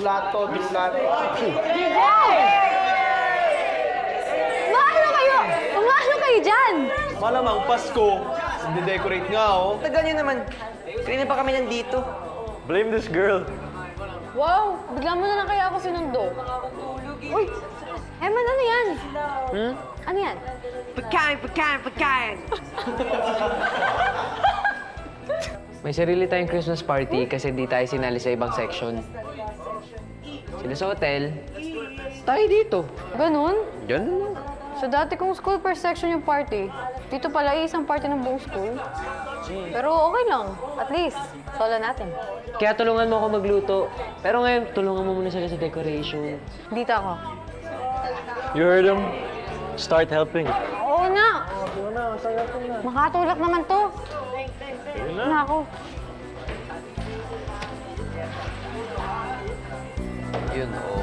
plato, di plato. Maano kayo? Maano kayo dyan? Malamang Pasko. Hindi-decorate nga, oh. Tagal nyo naman. Kanina pa kami nandito. Blame this girl. Wow, bigla mo na lang kaya ako sinundo. Uy, Eman, ano yan? Ano yan? Pagkain! May sarili tayong Christmas party kasi di tayo sinali sa ibang section. Sila sa hotel, tayo dito. Ganun? Ganun lang. So dati kong school per section yung party. Dito pala isang party ng buong school. Pero okay lang. At least, solo natin. Kaya tulungan mo ako magluto. Pero ngayon, tulungan mo muna sila sa decoration. Dito ako. You heard him? Start helping. Oo na. Makatulak naman to. Na ako. Yun, oh.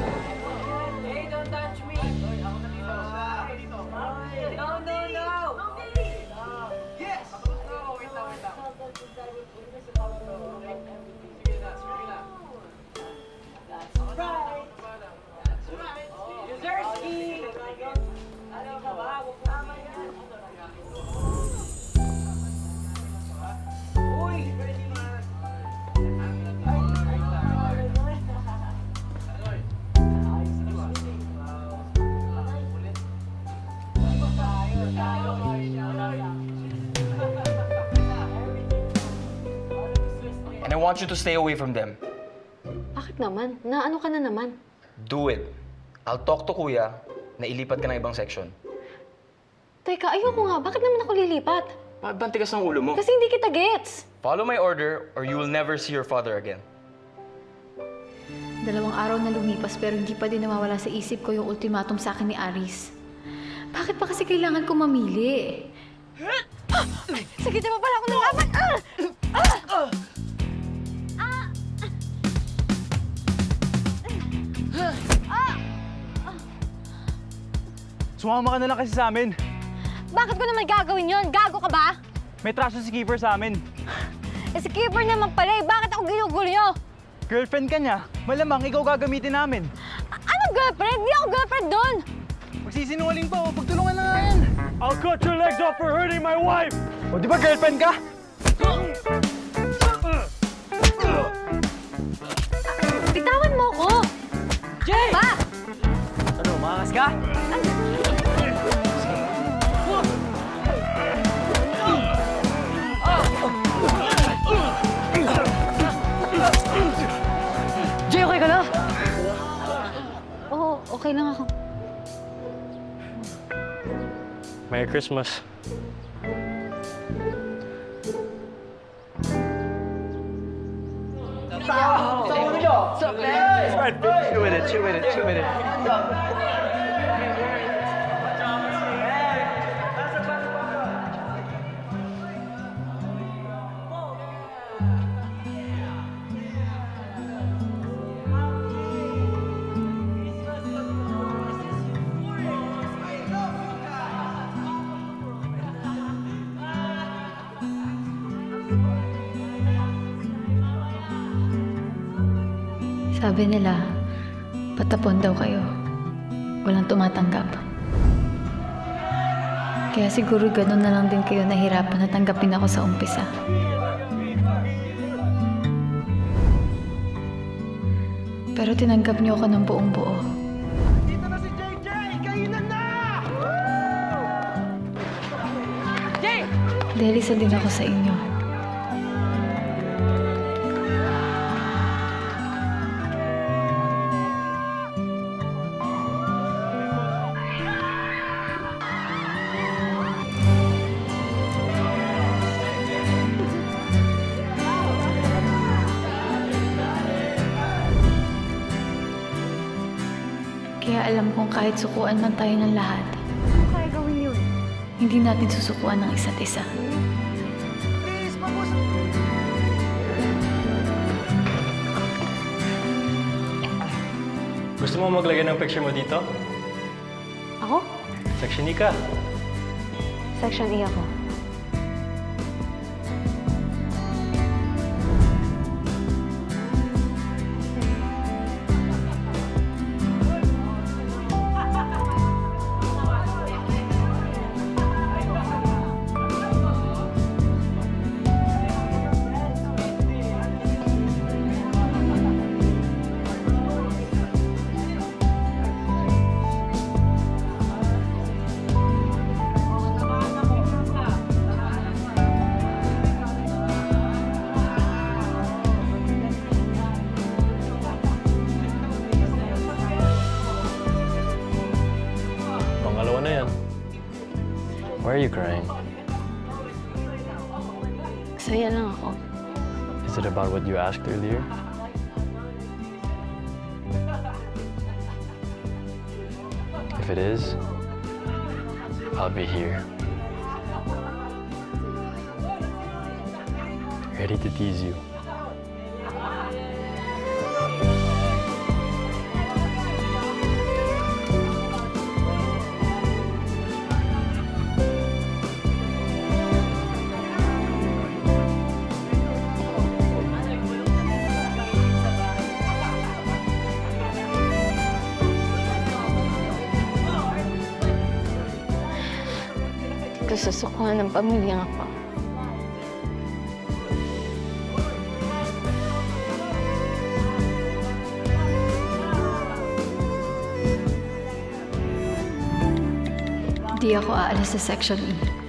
And I want you to stay away from them. Bakit naman? Naano ka na naman? Do it. I'll talk to Kuya na ilipat ka ng ibang section. Teka, ayoko nga. Bakit naman ako lilipat? Bakit ba ang tigas ng ulo mo? Kasi hindi kita gets. Follow my order or you will never see your father again. 2 araw na lumipas pero hindi pa din nawawala sa isip ko yung ultimatum sa akin ni Aris. Bakit pa kasi kailangan ko mamili? Sige, di ba pala ako nalaman? Sumama ka na lang kasi sa amin. Bakit ko naman gagawin yun? Gago ka ba? May traso si Keeper sa amin. Eh si Keeper naman pala eh. Bakit ako ginugulo nyo? Girlfriend ka niya. Malamang ikaw gagamitin namin. Anong girlfriend? Hindi ako girlfriend doon! Magsisinungaling pa, pagtulungan na nga yan. I'll cut your legs off for hurting my wife! O di ba girlfriend ka? Bitawan mo ko! Jay! Pa! Ano, makakas ka? Jay, okay ka na? Oo, okay lang ako. Merry Christmas. Chill with it. Sabi nila, patapon daw kayo. Walang tumatanggap. Kaya siguro ganun na lang din kayo nahirapan na tanggapin ako sa umpisa. Pero tinanggap niyo ako ng buong buo. Dito na si JJ! Kainan na! Dahil isa din ako sa inyo. Kaya alam kong kahit sukuan man tayo ng lahat, Ano kaya gawin yun? hindi natin susukuan ng isa't isa. Gusto mo maglagay ng picture mo dito? Ako? Section E ka. Section E ako. Why are you crying? Saya lang ako. Is it about what you asked earlier? If it is, I'll be here. Ready to tease you. Dito sa sukuhan ng pamilyang ako. Di ako aalis sa Section E.